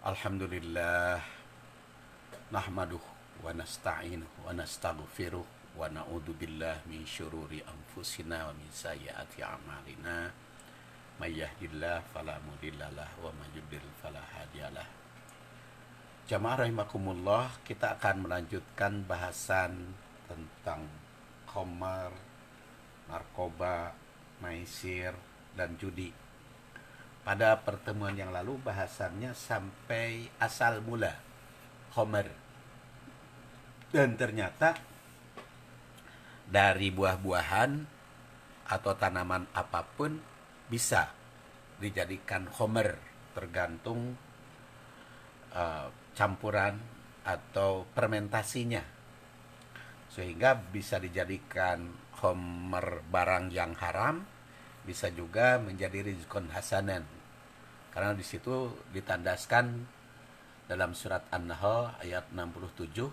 Alhamdulillah nahmaduh wa nasta'inuh wa nastaghfiruh wa na'udzu billah min syururi anfusina wa min sayyiati a'malina may yahdihillahu fala mudhillalah wa may yudhlil fala hadiyalah. Jamaah rahimakumullah, kita akan melanjutkan bahasan tentang khamar, narkoba, maisir dan judi. Pada pertemuan yang lalu bahasannya sampai asal mula khamar. Dan ternyata dari buah-buahan atau tanaman apapun bisa dijadikan khamar, tergantung campuran atau fermentasinya. Sehingga bisa dijadikan khamar barang yang haram, bisa juga menjadi rizqun hasanan. Karena di situ ditandaskan dalam surat An-Nahl ayat 67,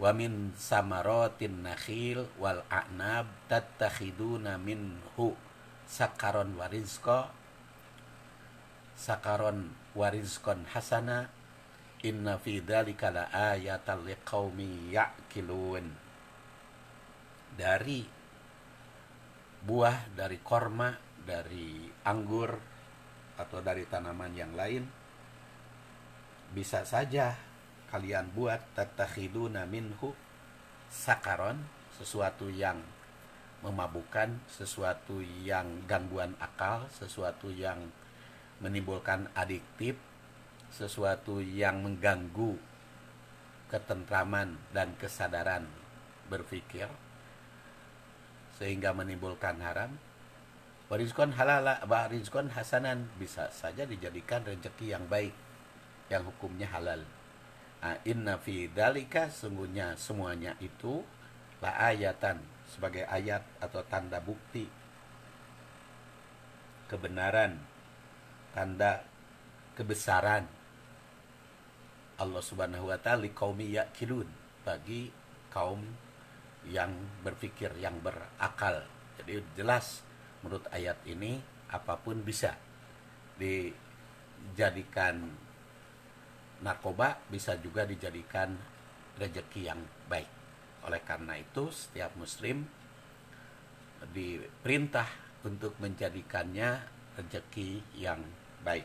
wa min samaratin nakhil wal a'nab tattakhiduna minhu sakaron warizqon hasana inna fi dzalika laayatan liqaumi ya'qilun. Dari buah, dari korma, dari anggur atau dari tanaman yang lain, bisa saja kalian buat tattakhiduna minhu sakaron, sesuatu yang memabukkan, sesuatu yang gangguan akal, sesuatu yang menimbulkan adiktif, sesuatu yang mengganggu ketentraman dan kesadaran berpikir sehingga menimbulkan haram. Warizqon halala wa rizqon hasanan, bisa saja dijadikan rezeki yang baik yang hukumnya halal. Inna fi dzalika, sungguhnya semuanya itu la ayatan, sebagai ayat atau tanda bukti kebenaran, tanda kebesaran Allah Subhanahu wa taala liqaumi yaqilun, bagi kaum yang berpikir, yang berakal. Jadi jelas menurut ayat ini apapun bisa dijadikan narkoba, bisa juga dijadikan rezeki yang baik. Oleh karena itu setiap muslim diperintah untuk menjadikannya rezeki yang baik.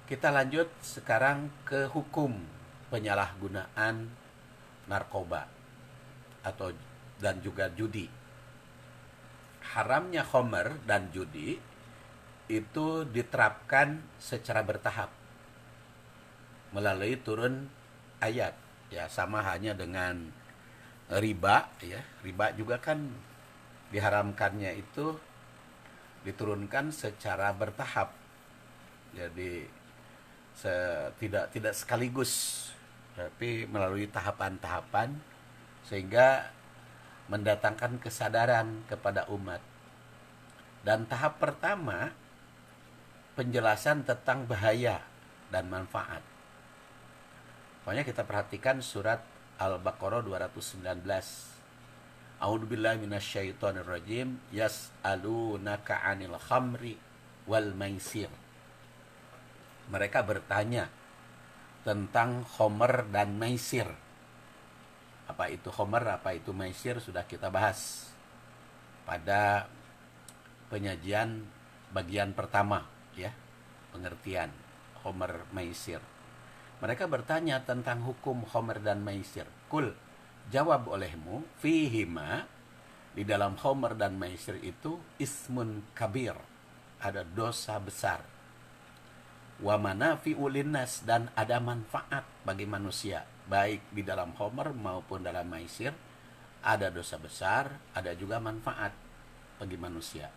Kita lanjut sekarang ke hukum penyalahgunaan narkoba atau dan juga judi. Haramnya khamar dan judi itu diterapkan secara bertahap melalui turun ayat. Ya, sama hanya dengan riba, ya. Riba juga kan diharamkannya itu diturunkan secara bertahap. Jadi tidak sekaligus, tapi melalui tahapan-tahapan, sehingga mendatangkan kesadaran kepada umat. Dan tahap pertama, penjelasan tentang bahaya dan manfaat. Pokoknya kita perhatikan surat Al-Baqarah 219. A'udzubillahi minasyaitonirrajim. Yas'alunaka 'anil khamri wal maisir. Mereka bertanya tentang khamar dan maisir. Apa itu khamar, apa itu maisir, sudah kita bahas pada penyajian bagian pertama, ya, pengertian khamar maisir. Mereka bertanya tentang hukum khamar dan maisir. Kul, jawab olehmu, fihima, di dalam khamar dan maisir itu ismun kabir, ada dosa besar. Wa manafi'u linnas, dan ada manfaat bagi manusia. Baik di dalam khamar maupun dalam maisir ada dosa besar, ada juga manfaat bagi manusia.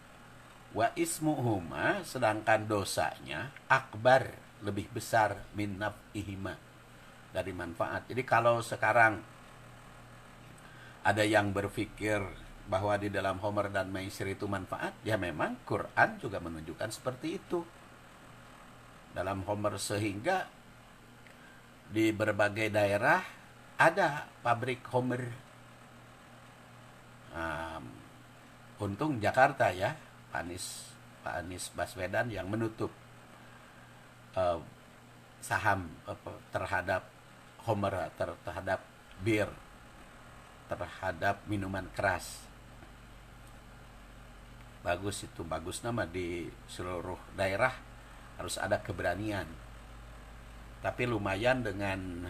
Wa ismuhuma, sedangkan dosanya akbar, lebih besar min naf'ihima, dari manfaat. Jadi kalau sekarang ada yang berpikir bahwa di dalam khamar dan maisir itu manfaat, ya memang Quran juga menunjukkan seperti itu. Dalam khamar, sehingga di berbagai daerah ada pabrik khamar. Untung Jakarta, ya, Pak Anies Baswedan yang menutup saham terhadap homer, terhadap bir, terhadap minuman keras. Bagus itu, bagus nama di seluruh daerah harus ada keberanian. Tapi lumayan dengan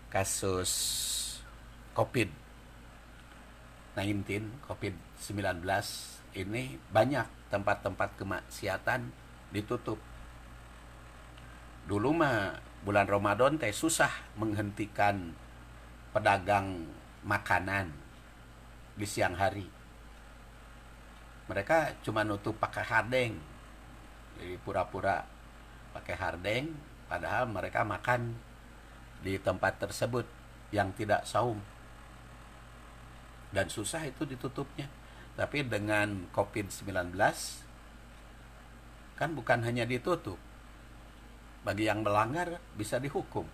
kasus COVID-19 ini banyak tempat-tempat kemaksiatan ditutup. Dulu mah bulan Ramadan teh susah menghentikan pedagang makanan di siang hari. Mereka cuma nutup pakai hardeng. Jadi pura-pura pakai hardeng, padahal mereka makan di tempat tersebut yang tidak saum. Dan susah itu ditutupnya. Tapi dengan COVID-19 kan bukan hanya ditutup. Bagi yang melanggar bisa dihukum.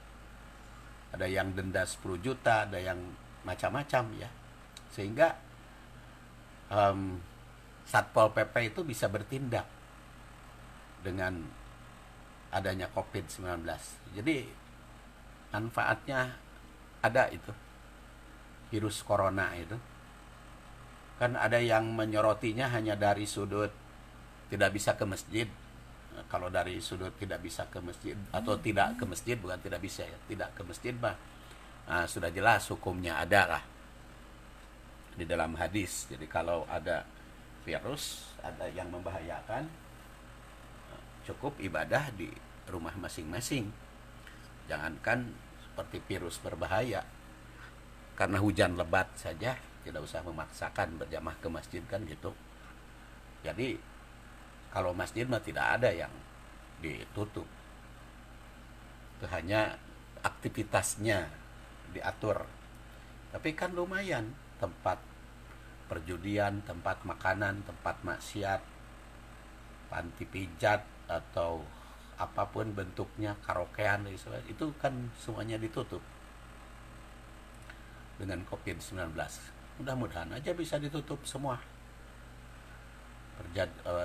Ada yang denda 10 juta, ada yang macam-macam ya. Sehingga Satpol PP itu bisa bertindak dengan adanya COVID-19. Jadi manfaatnya ada itu. Virus corona itu. Kan ada yang menyorotinya hanya dari sudut tidak bisa ke masjid. Kalau dari sudut tidak bisa ke masjid atau tidak ke masjid, bukan tidak bisa ya, tidak ke masjid mah sudah jelas hukumnya ada lah di dalam hadis. Jadi kalau ada virus, ada yang membahayakan, cukup ibadah di rumah masing-masing. Jangankan seperti virus berbahaya, karena hujan lebat saja tidak usah memaksakan berjamaah ke masjid kan gitu. Jadi kalau masjid mah tidak ada yang ditutup, itu hanya aktivitasnya diatur. Tapi kan lumayan tempat perjudian, tempat makanan, tempat maksiat, panti pijat atau apapun bentuknya, karaokean itu kan semuanya ditutup dengan COVID-19. Mudah-mudahan aja bisa ditutup semua.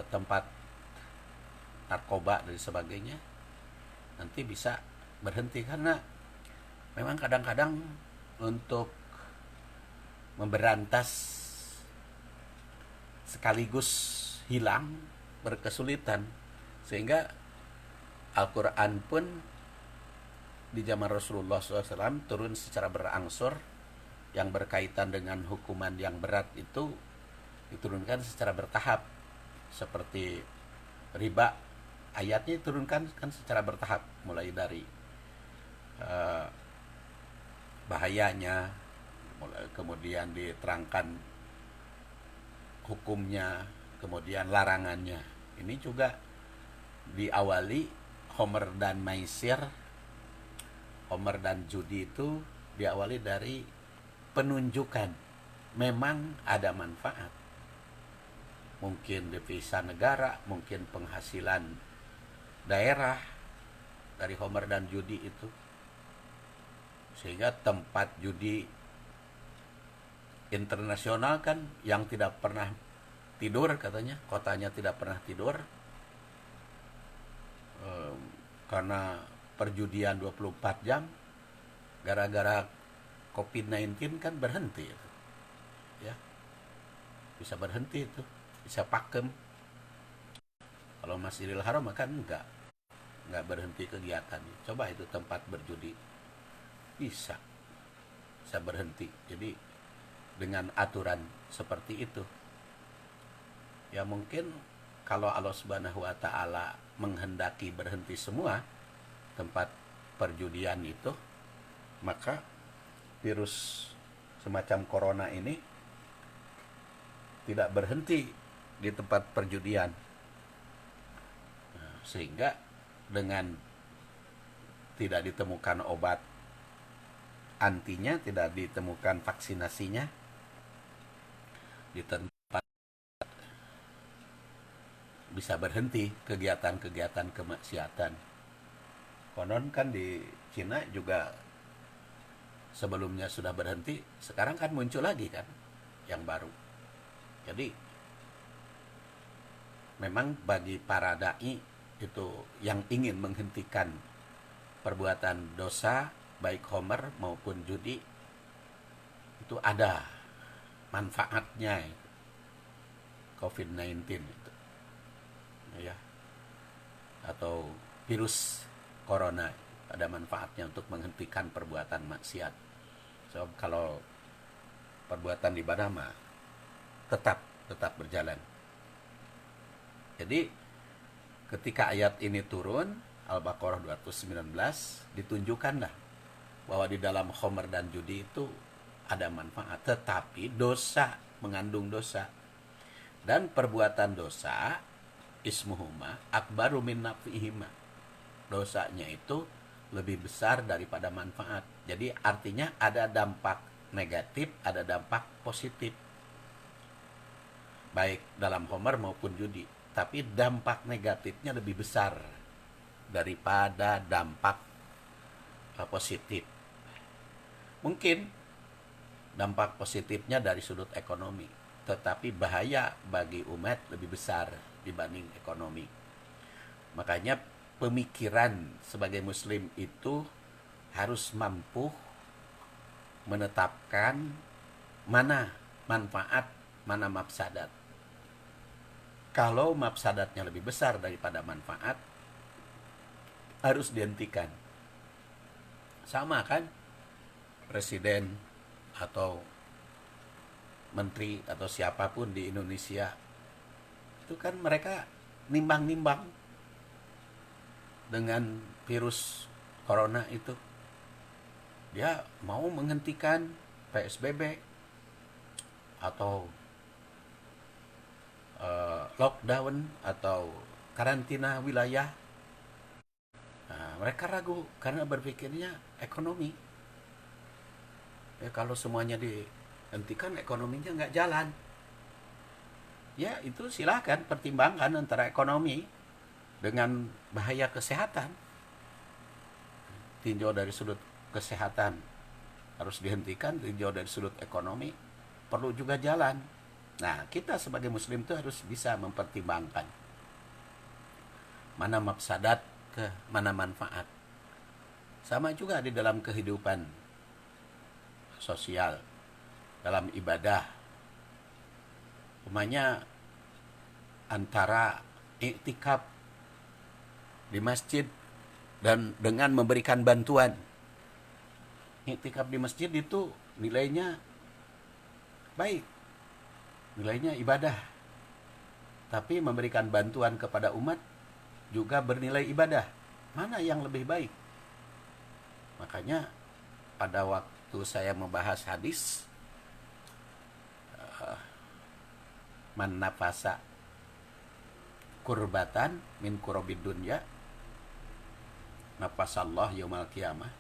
Tempat narkoba dan sebagainya nanti bisa berhenti, karena memang kadang-kadang untuk memberantas sekaligus hilang berkesulitan, sehingga Al-Quran pun di zaman Rasulullah SAW turun secara berangsur. Yang berkaitan dengan hukuman yang berat itu diturunkan secara bertahap, seperti riba, ayatnya diturunkan kan secara bertahap, mulai dari bahayanya, kemudian diterangkan hukumnya, kemudian larangannya. Ini juga diawali homer dan maisir, homer dan judi itu diawali dari penunjukan memang ada manfaat. Mungkin devisa negara, mungkin penghasilan daerah dari homer dan judi itu. Sehingga tempat judi internasional kan yang tidak pernah tidur, katanya kotanya tidak pernah tidur karena perjudian 24 jam. Gara-gara COVID-19 kan berhenti itu. Ya. Bisa berhenti itu, bisa pakem. Kalau Masjidil Haram kan enggak berhenti kegiatannya. Coba itu tempat berjudi bisa berhenti. Jadi dengan aturan seperti itu, ya mungkin kalau Allah Subhanahu wa taala menghendaki berhenti semua tempat perjudian itu, maka virus semacam corona ini tidak berhenti di tempat perjudian. Sehingga dengan tidak ditemukan obat antinya, tidak ditemukan vaksinasinya di tempat, bisa berhenti kegiatan-kegiatan kemaksiatan. Konon kan di Cina juga sebelumnya sudah berhenti, sekarang kan muncul lagi kan yang baru. Jadi memang bagi para dai itu yang ingin menghentikan perbuatan dosa baik homer maupun judi itu ada manfaatnya itu. COVID-19 itu ya, atau virus corona ada manfaatnya untuk menghentikan perbuatan maksiat. So kalau perbuatan ibadah mah tetap berjalan. Jadi ketika ayat ini turun Al-Baqarah 219 ditunjukkanlah bahwa di dalam khamr dan judi itu ada manfaat, tetapi dosa, mengandung dosa. Dan perbuatan dosa ismuhuma akbaru min naf'ihima. Dosanya itu lebih besar daripada manfaat. Jadi artinya ada dampak negatif, ada dampak positif. Baik dalam khamr maupun judi. Tapi dampak negatifnya lebih besar daripada dampak positif. Mungkin dampak positifnya dari sudut ekonomi, tetapi bahaya bagi umat lebih besar dibanding ekonomi. Makanya pemikiran sebagai muslim itu harus mampu menetapkan mana manfaat, mana mafsadat. Kalau mafsadatnya lebih besar daripada manfaat, harus dihentikan. Sama kan? Presiden atau menteri atau siapapun di Indonesia itu kan mereka nimbang-nimbang dengan virus corona itu. Dia mau menghentikan PSBB atau lockdown atau karantina wilayah. Nah, mereka ragu karena berpikirnya ekonomi. Ya, kalau semuanya dihentikan ekonominya nggak jalan. Ya itu silahkan pertimbangkan antara ekonomi dengan bahaya kesehatan. Tinjau dari sudut kesehatan harus dihentikan, tinjau dari sudut ekonomi perlu juga jalan. Nah, kita sebagai muslim itu harus bisa mempertimbangkan mana mafsadat ke mana manfaat. Sama juga di dalam kehidupan sosial, dalam ibadah. Umpamanya antara iktikaf di masjid dan dengan memberikan bantuan. Iktikaf di masjid itu nilainya baik, nilainya ibadah. Tapi memberikan bantuan kepada umat juga bernilai ibadah. Mana yang lebih baik? Makanya pada waktu saya membahas hadis man nafasa kurbatan min kurobid dunya nafasallah yaumal qiyamah,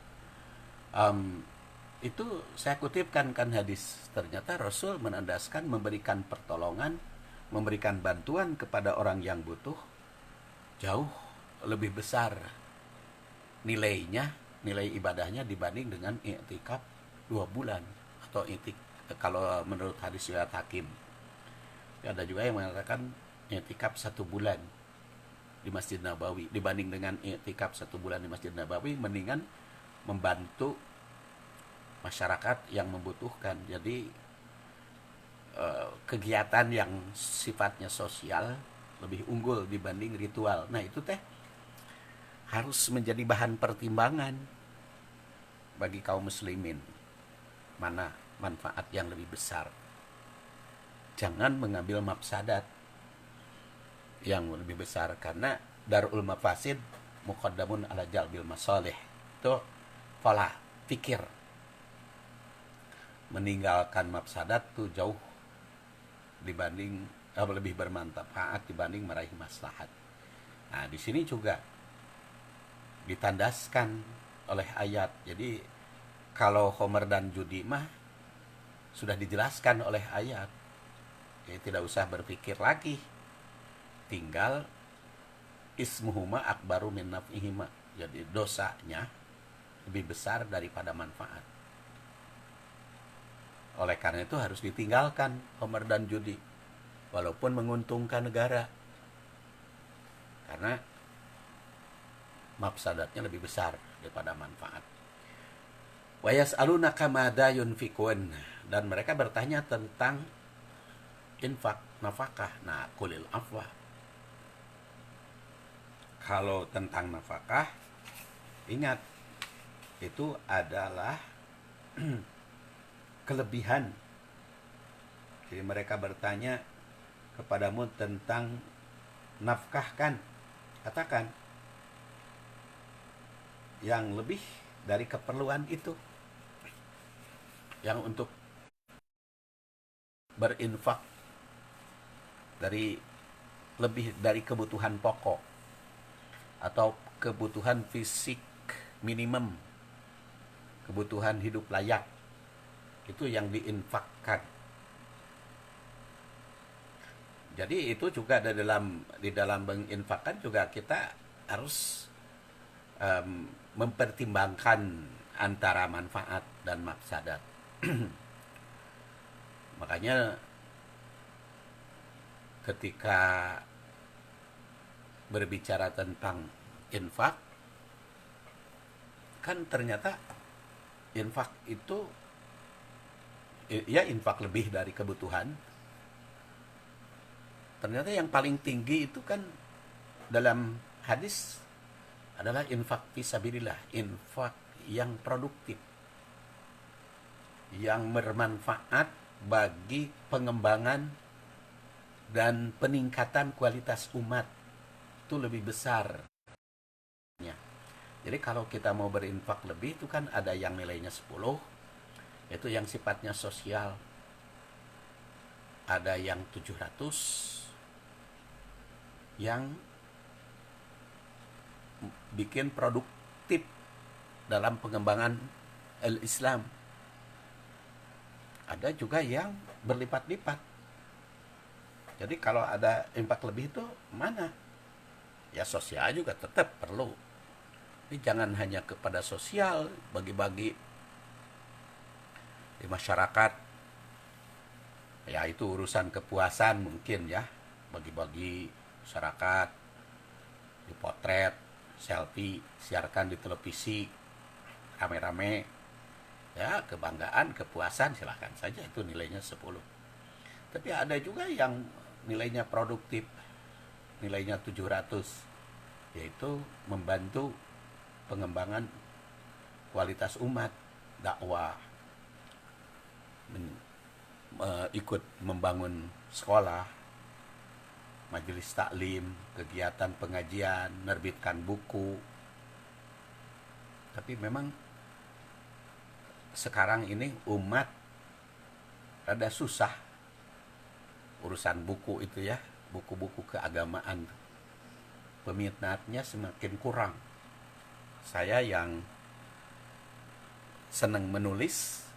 itu saya kutipkan kan hadis. Ternyata Rasul menandaskan memberikan pertolongan, memberikan bantuan kepada orang yang butuh jauh lebih besar nilainya, nilai ibadahnya dibanding dengan i'tikaf 2 bulan atau kalau menurut hadis riwayat Hakim. Ada juga yang mengatakan i'tikaf 1 bulan di Masjid Nabawi dibanding dengan i'tikaf 1 bulan di Masjid Nabawi, mendingan membantu masyarakat yang membutuhkan. Jadi kegiatan yang sifatnya sosial lebih unggul dibanding ritual. Nah itu teh harus menjadi bahan pertimbangan bagi kaum muslimin, mana manfaat yang lebih besar. Jangan mengambil mafsadat yang lebih besar, karena darul mafasid muqaddamun ala jalbil masalih. Itu pola pikir. Meninggalkan mafsadat tuh jauh dibanding lebih bermanfaat dibanding meraih maslahat. Nah, di sini juga ditandaskan oleh ayat. Jadi kalau khamr dan judi mah sudah dijelaskan oleh ayat. Jadi tidak usah berpikir lagi. Tinggal ismuhuma akbaru min naf'ihima. Jadi dosanya lebih besar daripada manfaat. Oleh karena itu harus ditinggalkan khamr dan judi, walaupun menguntungkan negara. Karena mafsadatnya lebih besar daripada manfaat. Wa yas'alunaka madza yunfikun, dan mereka bertanya tentang infak, nafkah. Nah, qulil afwa. Kalau tentang nafkah, ingat itu adalah kelebihan. Jadi mereka bertanya kepadamu tentang nafkahkan, katakan yang lebih dari keperluan itu, yang untuk berinfak dari lebih dari kebutuhan pokok atau kebutuhan fisik minimum, kebutuhan hidup layak, itu yang diinfakkan. Jadi itu juga di dalam menginfakkan juga kita harus mempertimbangkan antara manfaat dan mafsadat. Makanya ketika berbicara tentang infak, kan ternyata infak itu ya infak lebih dari kebutuhan. Ternyata yang paling tinggi itu kan dalam hadis adalah infak fisabilillah, infak yang produktif, yang bermanfaat bagi pengembangan dan peningkatan kualitas umat, itu lebih besar. Jadi kalau kita mau berinfak lebih itu kan ada yang nilainya 10, itu yang sifatnya sosial. Ada yang 700 yang bikin produktif dalam pengembangan Islam. Ada juga yang berlipat-lipat. Jadi kalau ada infak lebih itu mana? Ya sosial juga tetap perlu. Tapi jangan hanya kepada sosial, bagi-bagi di masyarakat. Ya itu urusan kepuasan mungkin ya. Bagi-bagi masyarakat, dipotret, selfie, siarkan di televisi, rame-rame. Ya kebanggaan, kepuasan silahkan saja, itu nilainya 10. Tapi ada juga yang nilainya produktif, nilainya 700, yaitu membantu pengembangan kualitas umat, dakwah, ikut membangun sekolah, majelis taklim, kegiatan pengajian, menerbitkan buku. Tapi memang sekarang ini umat rada susah urusan buku itu ya, buku-buku keagamaan. Peminatnya semakin kurang. Saya yang senang menulis,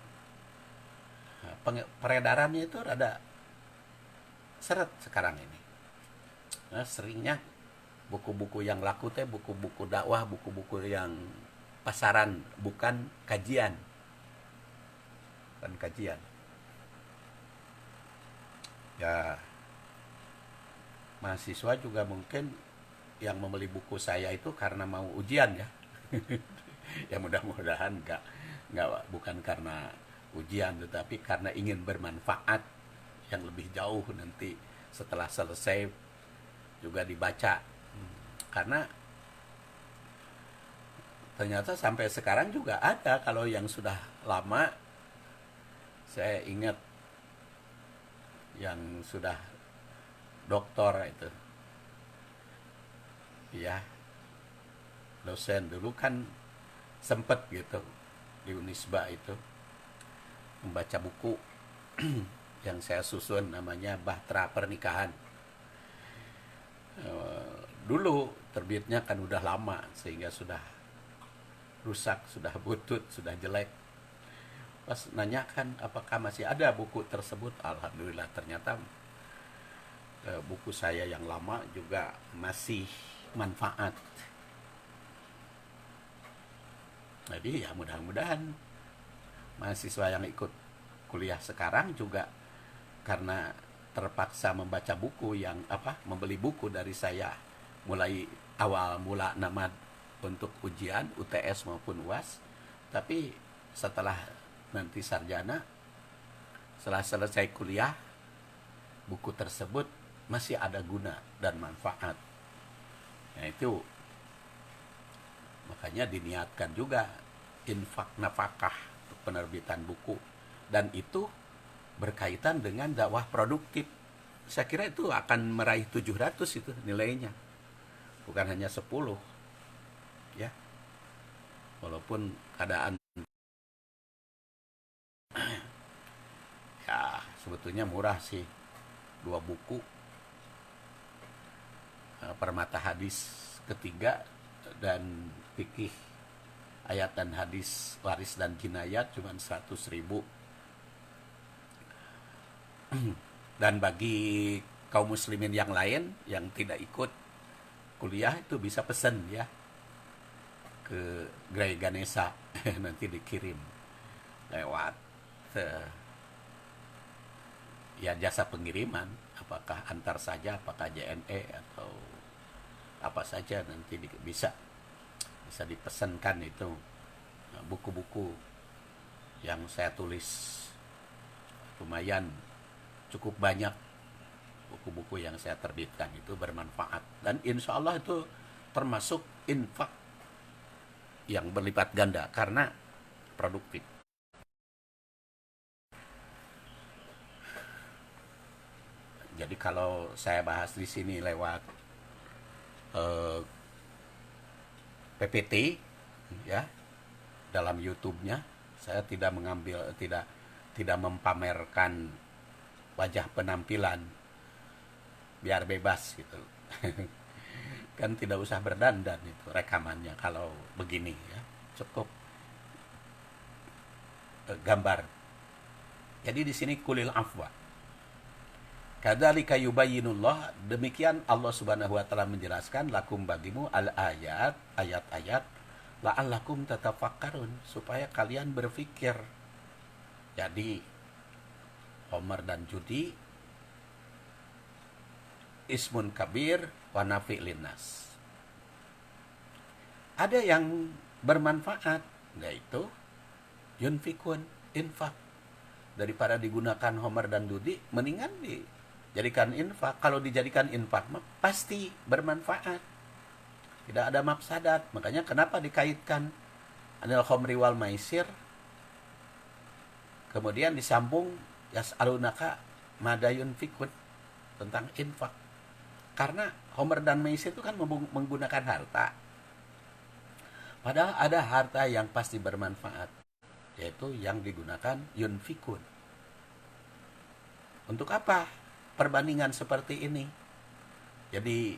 peredarannya itu rada seret sekarang ini. Nah, seringnya buku-buku yang laku teh buku-buku dakwah, buku-buku yang pasaran, bukan kajian. Ya, mahasiswa juga mungkin yang membeli buku saya itu karena mau ujian ya. Ya mudah-mudahan bukan karena ujian, tetapi karena ingin bermanfaat yang lebih jauh nanti setelah selesai juga dibaca. Karena ternyata sampai sekarang juga ada, kalau yang sudah lama, saya ingat yang sudah doktor itu ya, dosen dulu kan sempet gitu di Unisba itu membaca buku yang saya susun, namanya Bahtera Pernikahan. Dulu terbitnya kan udah lama, sehingga sudah rusak, sudah butut, sudah jelek. Pas nanyakan apakah masih ada buku tersebut, alhamdulillah ternyata buku saya yang lama juga masih manfaat. Jadi ya mudah-mudahan mahasiswa yang ikut kuliah sekarang juga karena terpaksa membaca buku yang membeli buku dari saya mulai awal mula nama untuk ujian UTS maupun UAS, tapi setelah nanti sarjana, setelah selesai kuliah, buku tersebut masih ada guna dan manfaat. Nah itu makanya diniatkan juga infak nafkah untuk penerbitan buku, dan itu berkaitan dengan dakwah produktif. Saya kira itu akan meraih 700 itu nilainya, bukan hanya 10 ya. Walaupun keadaan ya sebetulnya murah sih, 2 buku, Permata Hadis ketiga dan fikih ayat dan hadis waris dan jinayat cuma 100.000. Dan bagi kaum muslimin yang lain yang tidak ikut kuliah itu bisa pesan ya ke Gerai Ganesha nanti dikirim lewat ya jasa pengiriman, apakah antar saja, apakah JNE atau apa saja, nanti bisa dipesankan itu buku-buku yang saya tulis. Lumayan cukup banyak buku-buku yang saya terbitkan itu bermanfaat, dan insya Allah itu termasuk infak yang berlipat ganda karena produktif. Jadi kalau saya bahas di sini lewat PPT ya dalam YouTube-nya, saya tidak mempamerkan wajah penampilan, biar bebas gitu. Kan tidak usah berdandan itu rekamannya kalau begini ya, cukup gambar. Jadi di sini kulil afwa, kadzalika yubayyinullah, demikian Allah Subhanahu wa taala menjelaskan lakum bagimu al ayat, ayat-ayat, la'allakum tatafakkarun, supaya kalian berpikir. Jadi homer dan judi ismun kabir wa nafi' linnas. Ada yang bermanfaat, yaitu yunfikun, infak. Daripada digunakan homer dan judi, mendingan dijadikan infak. Kalau dijadikan infak pasti bermanfaat, tidak ada mafsadat. Makanya kenapa dikaitkan anil khomri wal maisir, kemudian disambung yas'alunaka madayun fikun, tentang infak. Karena homer dan maisir itu kan menggunakan harta, padahal ada harta yang pasti bermanfaat, yaitu yang digunakan yunfikun. Untuk apa perbandingan seperti ini? Jadi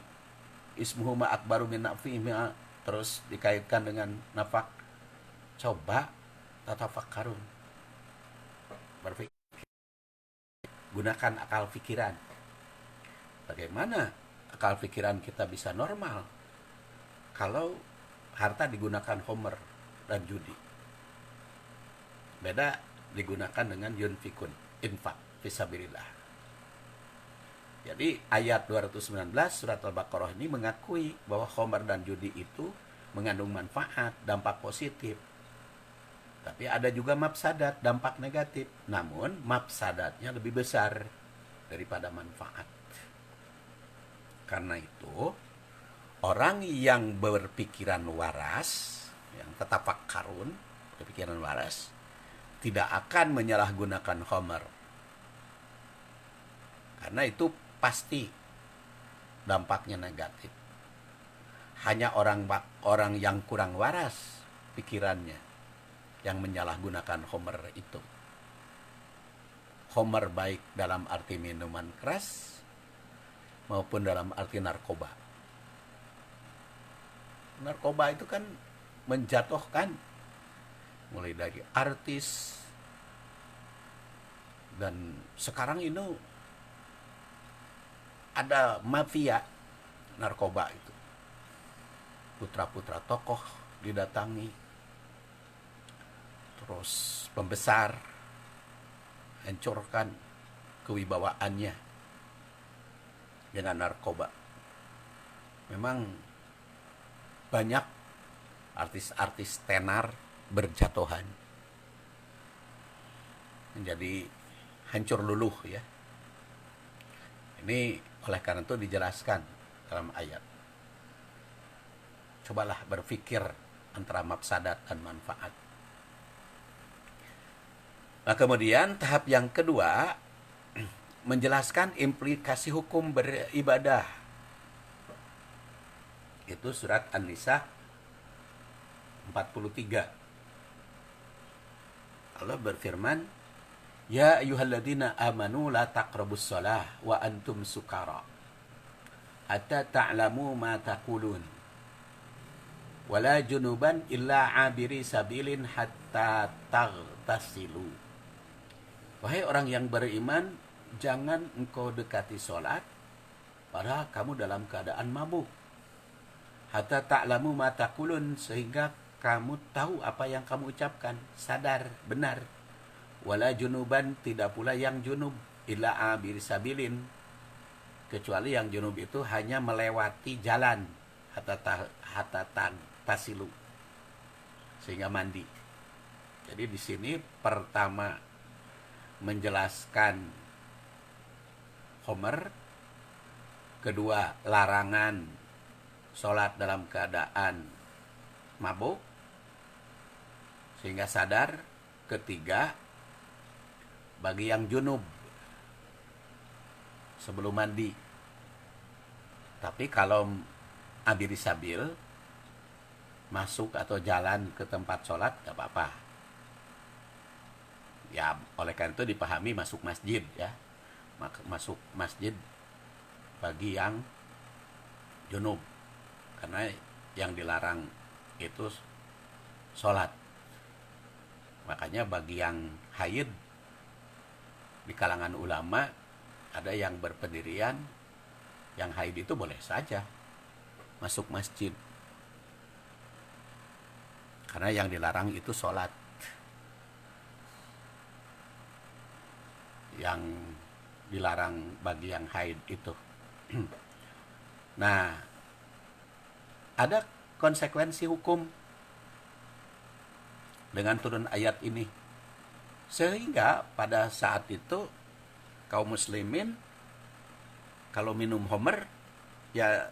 ismuhuma akbaru min nafihima terus dikaitkan dengan nafak. Coba tatafakkarun, berpikir, gunakan akal pikiran. Bagaimana akal pikiran kita bisa normal kalau harta digunakan homer dan judi? Beda digunakan dengan yunfikun, infak fisabilillah. Jadi ayat 219 surat Al-Baqarah ini mengakui bahwa homer dan judi itu mengandung manfaat, dampak positif. Tapi ada juga mafsadat, dampak negatif. Namun mafsadatnya lebih besar daripada manfaat. Karena itu orang yang berpikiran waras, yang tatafakkarun, berpikiran waras, tidak akan menyalahgunakan homer. Karena itu pasti dampaknya negatif. Hanya orang yang kurang waras pikirannya yang menyalahgunakan homer itu. Homer baik dalam arti minuman keras maupun dalam arti narkoba. Narkoba itu kan menjatuhkan mulai dari artis, dan sekarang ini ada mafia narkoba itu. Putra-putra tokoh didatangi, terus pembesar hancurkan kewibawaannya dengan narkoba. Memang banyak artis-artis tenar berjatuhan, menjadi hancur luluh ya. Ini oleh karena itu dijelaskan dalam ayat. Cobalah berpikir antara mafsadat dan manfaat. Nah, kemudian tahap yang kedua menjelaskan implikasi hukum beribadah. Itu surat An-Nisa 43. Allah berfirman, "Ya ayyuhalladzina amanu la taqrabus shalah wa antum sukara hatta ta'lamu ma taqulun wala junuban illa abiri sabilin hatta taghtasilu." Wahai orang yang beriman, jangan engkau dekati sholat padahal kamu dalam keadaan mabuk. Hatta ta'lamu ma taqulun, sehingga kamu tahu apa yang kamu ucapkan, sadar, benar. Wala junuban, tidak pula yang junub, illa abiri sabilin, kecuali yang junub itu hanya melewati jalan, hatta tasilu, sehingga mandi. Jadi di sini pertama menjelaskan homer, kedua larangan sholat dalam keadaan mabuk sehingga sadar, ketiga bagi yang junub sebelum mandi. Tapi kalau abiri sabil, masuk atau jalan ke tempat sholat, gak apa-apa. Ya, oleh karena itu dipahami masuk masjid ya. Masuk masjid bagi yang junub. Karena yang dilarang itu sholat. Makanya bagi yang haid, di kalangan ulama ada yang berpendirian yang haid itu boleh saja masuk masjid. Karena yang dilarang itu sholat. Yang dilarang bagi yang haid itu. Nah, ada konsekuensi hukum dengan turun ayat ini. Sehingga pada saat itu kaum muslimin kalau minum homer ya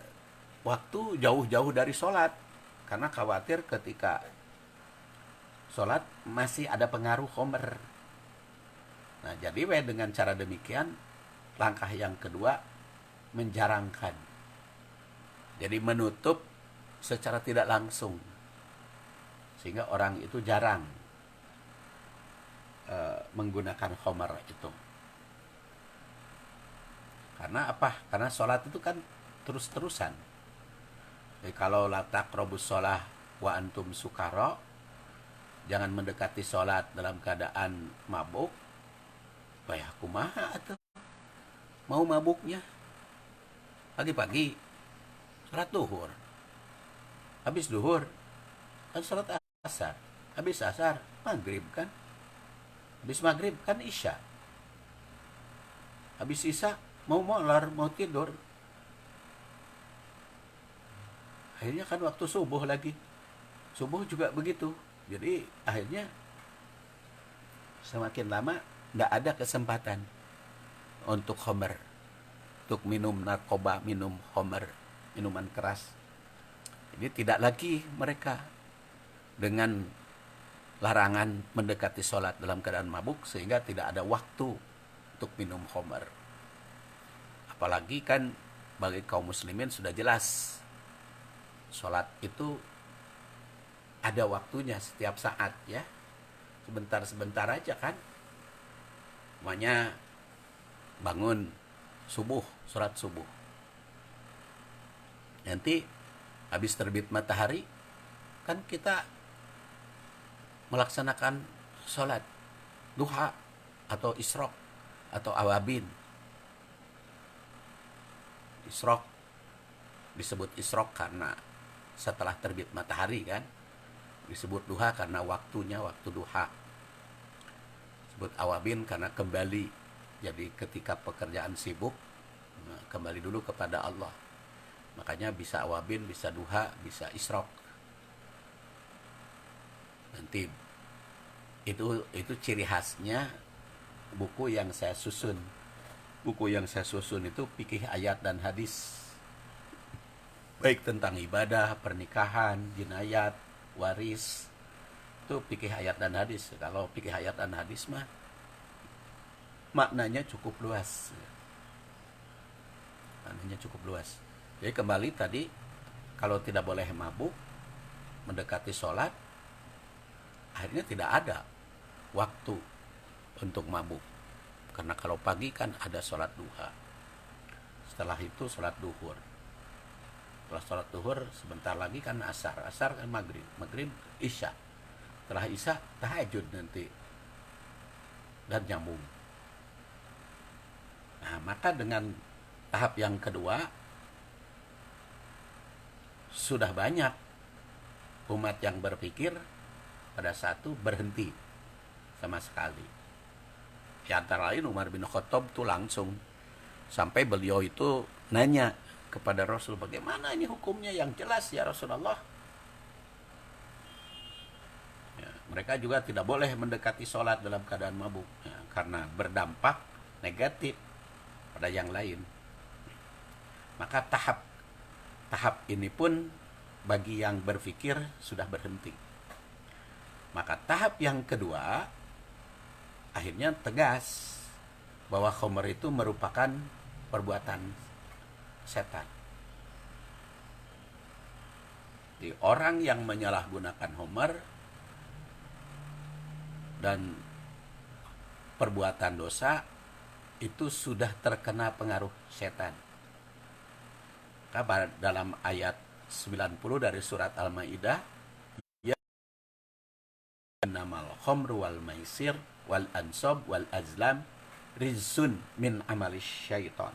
waktu jauh-jauh dari sholat, karena khawatir ketika sholat masih ada pengaruh homer. Nah, jadi dengan cara demikian langkah yang kedua menjarangkan. Jadi menutup secara tidak langsung, sehingga orang itu jarang menggunakan homer itu. Karena apa? Karena sholat itu kan terus-terusan. Jadi kalau la taqrabus shalah wa antum sukara, jangan mendekati sholat dalam keadaan mabuk. Bayah kumaha atuh. Mau mabuknya pagi-pagi sholat duhur. Habis duhur kan sholat asar. Habis asar maghrib kan. Habis maghrib kan isya. Habis isya mau molor, mau tidur. Akhirnya kan waktu subuh lagi. Subuh juga begitu. Jadi akhirnya semakin lama nggak ada kesempatan untuk homer, untuk minum narkoba, minum homer, minuman keras. Jadi tidak lagi mereka dengan larangan mendekati sholat dalam keadaan mabuk, sehingga tidak ada waktu untuk minum homer. Apalagi kan bagi kaum muslimin sudah jelas sholat itu ada waktunya setiap saat ya, sebentar-sebentar aja kan. Makanya bangun subuh, sholat subuh. Nanti habis terbit matahari kan kita melaksanakan sholat duha atau isrok atau awabin. Isrok disebut isrok karena setelah terbit matahari kan. Disebut duha karena waktunya waktu duha. Disebut awabin karena kembali. Jadi ketika pekerjaan sibuk, kembali dulu kepada Allah. Makanya bisa awabin, bisa duha, bisa isrok. tertib. Itu ciri khasnya buku yang saya susun. Buku yang saya susun itu fikih ayat dan hadis. Baik tentang ibadah, pernikahan, jinayat, waris. Itu fikih ayat dan hadis. Kalau fikih ayat dan hadis mah maknanya cukup luas. Maknanya cukup luas. Jadi kembali tadi, kalau tidak boleh mabuk mendekati sholat, akhirnya tidak ada waktu untuk mabuk. Karena kalau pagi kan ada sholat duha. Setelah itu sholat duhur. Setelah sholat duhur sebentar lagi kan asar. Asar kan maghrib. Maghrib isya. Setelah isya tahajud nanti. Dan nyambung. Nah, maka dengan tahap yang kedua, sudah banyak umat yang berpikir pada satu berhenti sama sekali. Di antara lain Umar bin Khattab tuh langsung, sampai beliau itu nanya kepada Rasul, bagaimana ini hukumnya yang jelas ya Rasulullah. Ya, mereka juga tidak boleh mendekati sholat dalam keadaan mabuk, ya, karena berdampak negatif pada yang lain. Maka tahap ini pun bagi yang berpikir sudah berhenti. Maka tahap yang kedua akhirnya tegas bahwa khamr itu merupakan perbuatan setan. Di orang yang menyalahgunakan khamr dan perbuatan dosa itu sudah terkena pengaruh setan. Kabar dalam ayat 90 dari surat Al-Maidah, ya namal khamru wal maisir wal ansab wal azlam rizun min amalis syaitan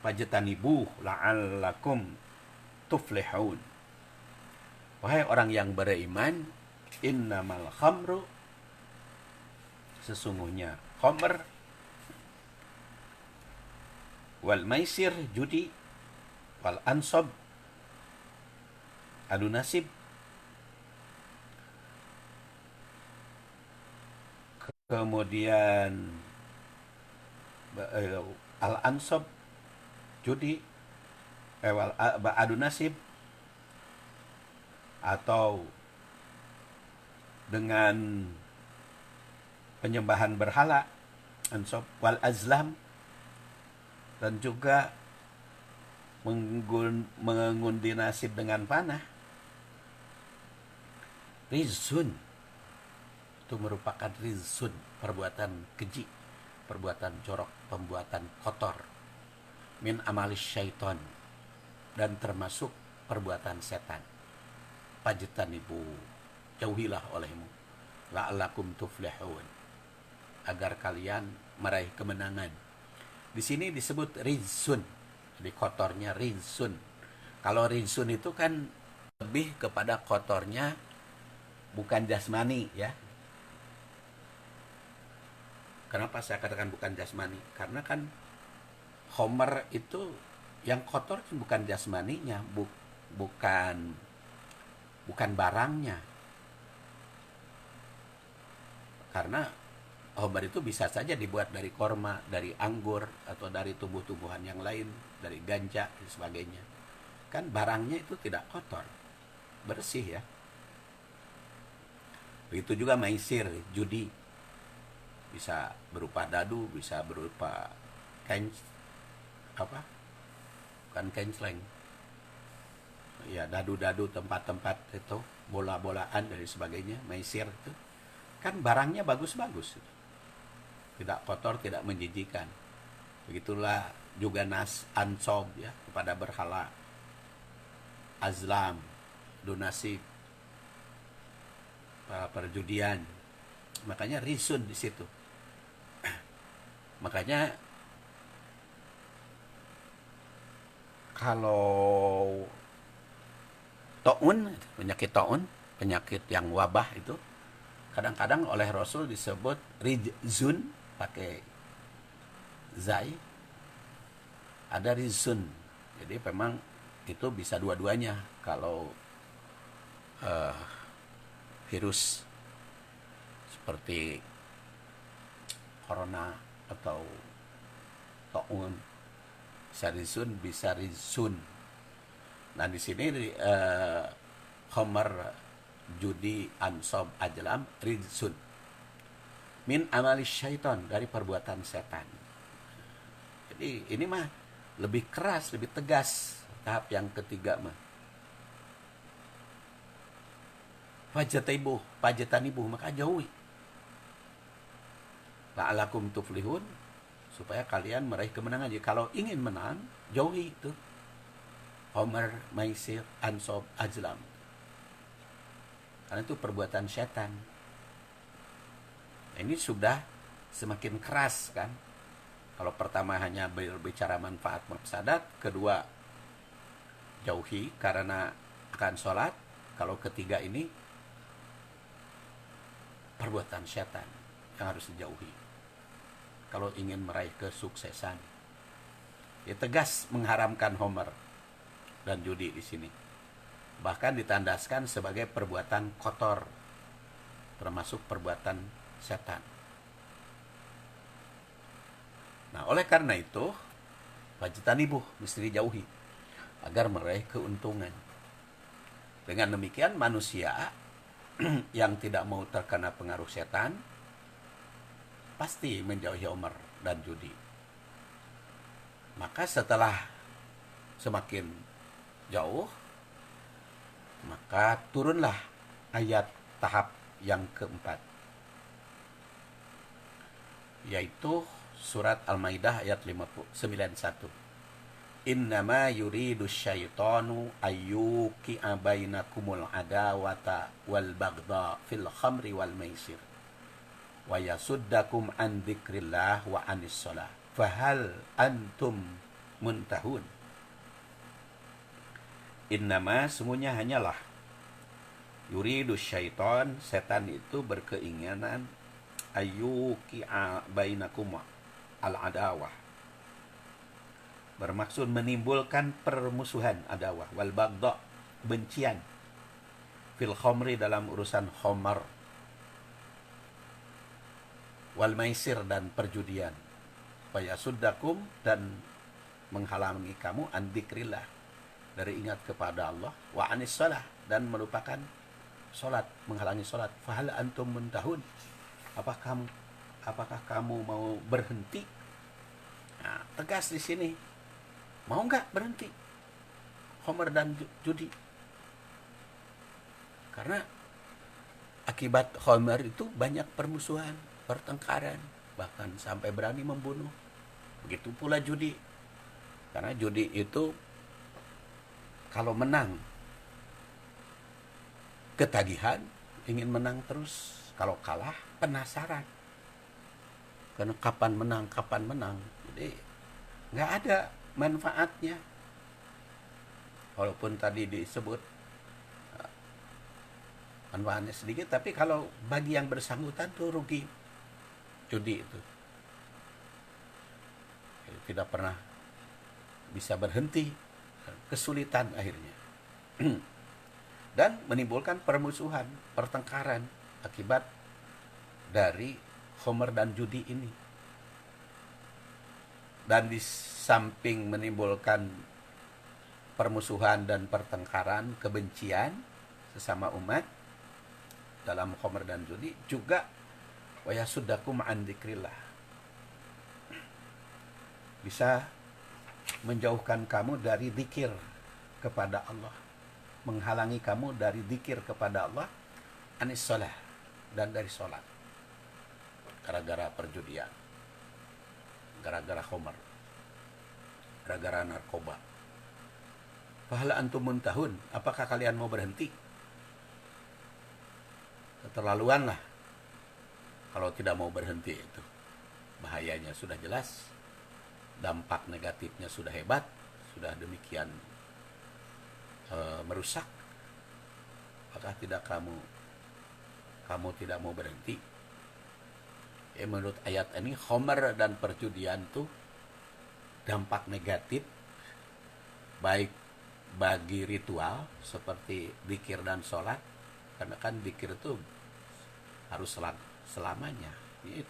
fajtanibuh la'allakum tuflihun. Wahai orang yang beriman, innamal khamru, sesungguhnya khamr, wal maisir, judi, wal ansab, adu nasib, kemudian al ansab, judi, adu nasib, atau dengan penyembahan berhala, ansab, wal azlam, dan juga mengundi nasib dengan panah. Rizun itu merupakan rizun, perbuatan keji, perbuatan jorok, perbuatan kotor, min amalis syaiton, dan termasuk perbuatan setan. Fajtanibu, jauhilah olehmu, la'allakum tuflihun, agar kalian meraih kemenangan. Di sini disebut rizun, jadi kotornya rizun. Kalau rizun itu kan lebih kepada kotornya bukan jasmani, ya. Kenapa saya katakan bukan jasmani? Karena kan khamr itu yang kotor bukan jasmaninya, bukan barangnya. Karena khamr itu bisa saja dibuat dari korma, dari anggur, atau dari tumbuh-tumbuhan yang lain, dari ganja dan sebagainya. Kan barangnya itu tidak kotor, bersih, ya. Begitu juga maisir, judi, bisa berupa dadu, bisa berupa bukan kenceleng, ya, dadu-dadu, tempat-tempat itu, bola-bolaan dan sebagainya. Maisir itu kan barangnya bagus-bagus, tidak kotor, tidak menjijikan. Begitulah juga ansob, ya, kepada berhala, azlam, donasi, perjudian. Makanya risun di situ. Makanya kalau taun, penyakit taun, penyakit yang wabah itu kadang-kadang oleh Rasul disebut rizun, pakai zai, ada rizun. Jadi memang itu bisa dua-duanya. Kalau virus seperti corona atau taun bisa rizun. Nah di sini Homer judi ansob ajlam rizun min amali syaiton, dari perbuatan setan. Jadi ini mah lebih keras, lebih tegas. Tahap yang ketiga mah fajtanibuh, maka jauhi. La'alakum tuflihun, supaya kalian meraih kemenangan. Jadi kalau ingin menang, jauhi itu Homer, Maisir, Ansob, Azlam. Karena itu perbuatan setan. Ini sudah semakin keras kan. Kalau pertama hanya berbicara manfaat mafsadat, kedua jauhi karena akan sholat. Kalau ketiga ini perbuatan setan yang harus dijauhi kalau ingin meraih kesuksesan. Ya, tegas mengharamkan Homer dan judi di sini. Bahkan ditandaskan sebagai perbuatan kotor, termasuk perbuatan setan. Nah, oleh karena itu, fajtanibuh, mesti dijauhi agar meraih keuntungan. Dengan demikian manusia yang tidak mau terkena pengaruh setan pasti menjauhi Homer dan judi. Maka setelah semakin jauh, maka turunlah ayat tahap yang keempat, yaitu surat Al-Maidah ayat 91. Innama yuridu syaitanu ayyuki'a bainakumul adawata wal bagda fil khamri wal maisir wa yasuddakum an dzikrillah wa anis shalah fahal antum muntahun. Innama, sungguhnya hanyalah, yuridu syaitan, setan itu berkeinginan, ayyuki'a bainakum al-adawah, bermaksud menimbulkan permusuhan, adawah, wal bagda, bencian, fil khamri, dalam urusan khamar, wal maisir, dan perjudian, wa yasuddakum, dan menghalangi kamu, an dzikrillah, dari ingat kepada Allah, wa anis shalah, dan melupakan salat, menghalangi salat. Fahal antum muntahun, apakah kamu mau berhenti? Nah, tegas di sini, mau nggak berhenti Homer dan judi? Karena akibat Homer itu banyak permusuhan, pertengkaran, bahkan sampai berani membunuh. Begitu pula judi. Karena judi itu kalau menang ketagihan, ingin menang terus. Kalau kalah penasaran. Karena kapan menang. Jadi nggak ada manfaatnya. Walaupun tadi disebut manfaatnya sedikit, tapi kalau bagi yang bersangkutan tuh rugi. Judi itu tidak pernah bisa berhenti, kesulitan akhirnya. Dan menimbulkan permusuhan, pertengkaran akibat dari Homer dan judi ini. Dan di samping menimbulkan permusuhan dan pertengkaran, kebencian sesama umat dalam Homer dan judi, juga wa yasuddakum an dzikrillah, bisa menjauhkan kamu dari zikir kepada Allah, menghalangi kamu dari zikir kepada Allah, anis shalah, dan dari sholat, gara-gara perjudian, gara-gara Homer, gara-gara narkoba. Fahal antum muntahun, apakah kalian mau berhenti? Keterlaluan lah kalau tidak mau berhenti. Itu bahayanya sudah jelas, dampak negatifnya sudah hebat, sudah demikian merusak. Apakah tidak kamu tidak mau berhenti? Menurut ayat ini, Homer dan perjudian itu dampak negatif baik bagi ritual seperti zikir dan sholat, Karena kan zikir itu harus selamanya. Ini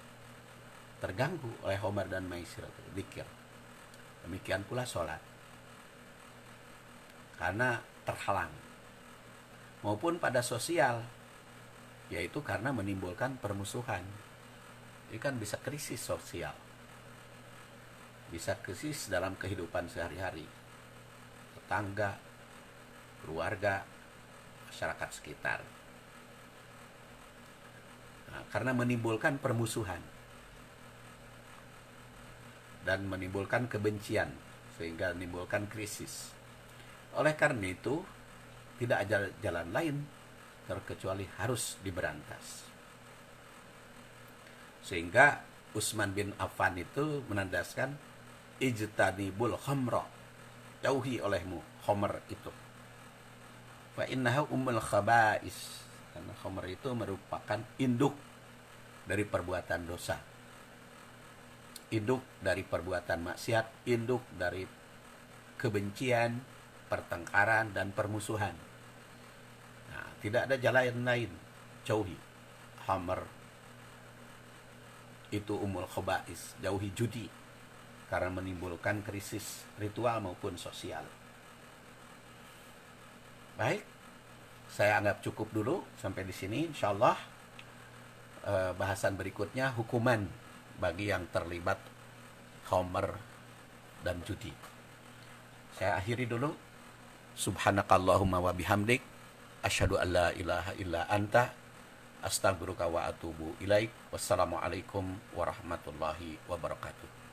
terganggu oleh Khamar dan Maisir itu, zikir. Demikian pula sholat. Karena terhalang. Maupun pada sosial, yaitu karena menimbulkan permusuhan. Ini kan bisa krisis sosial. Bisa krisis dalam kehidupan sehari-hari. Tetangga, keluarga, masyarakat sekitar. Nah, karena menimbulkan permusuhan dan menimbulkan kebencian sehingga menimbulkan krisis. Oleh karena itu, tidak ada jalan lain terkecuali harus diberantas. Sehingga Utsman bin Affan itu menandaskan ijtanibul khamra, jauhi olehmu khamr itu. Fa innaha ummul khaba'is, karena khamr itu merupakan induk dari perbuatan dosa, induk dari perbuatan maksiat, induk dari kebencian, pertengkaran dan permusuhan. Nah, tidak ada jalan lain, jauhi khamr itu ummul khaba'is, jauhi judi karena menimbulkan krisis ritual maupun sosial. Baik, saya anggap cukup dulu sampai di sini. Insyaallah bahasan berikutnya hukuman bagi yang terlibat khamr dan judi. Saya akhiri dulu. Subhanakallahumma wa bihamdik asyhadu an la ilaha illa anta astaghfiruka wa atubu ilaik. Wassalamualaikum warahmatullahi wabarakatuh.